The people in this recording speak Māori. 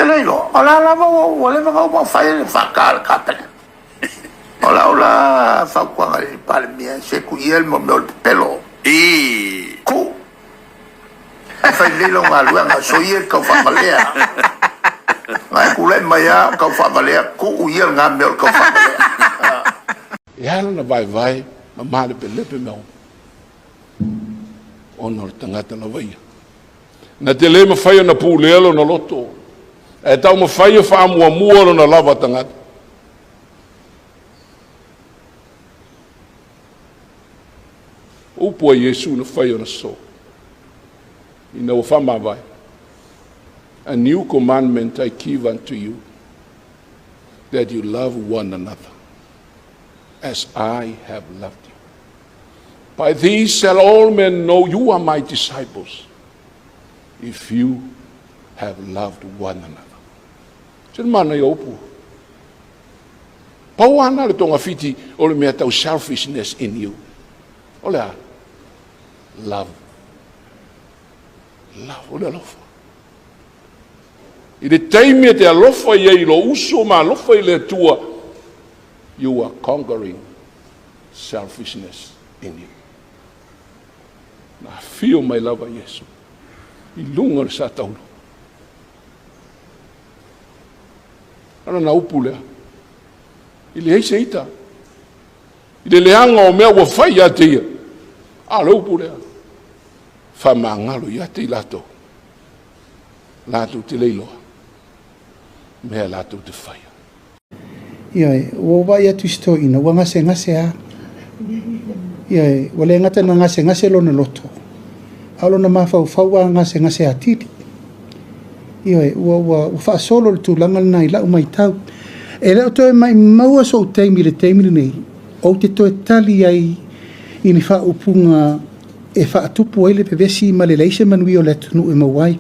leilo. Ola la mo wale mo fai fakal kapel. Ola fa kwa ngai palemia se kuiel mo pelo. Ku. Fai leilo ngalu nga soie ka fa malea. Ngai kule maya ka fa malea ku uiel nga mel ka fa malea. Ya na vai mama le pelepe me. Onor tangata la vai. Na te le ma fai na pulelo na loto. E tau ma fai fa mua na lava tangata. Upo Yesu na fai na so. Ina o fa ma vai. A new commandment I give unto you, that you love one another as I have loved you. By these shall all men know you are my disciples, if you have loved one another. Sen mana yo pu. Pau ana le tonga fiti o le mea tau selfishness in you. Olea, love. Love, ole alofa. I le taimi te alofa i lo uso ma alofa i le tua, you are conquering selfishness in you. Na fio mai lava Yesu. I lunga le sa taulu. Ana na upu lea. I le heise ita. I le leanga o mea wa fai a te ia. A le upu lea. Fa mangalo ia te lato. Lato te leiloa. Mea lato te fai. Ia, o vai atu sto ina, wa ngase a. Ia, wale ngata na ngase lo na loto. Alo na mafau faua ngase a titi. Ia, wa fa solo le tūlanga na i lau mai tau. E leo toi mai maua so teimi nei. O te toi tali ai i ni fa upunga e fa atupu ai le pevesi ma le leise manui o le tunu e mawai.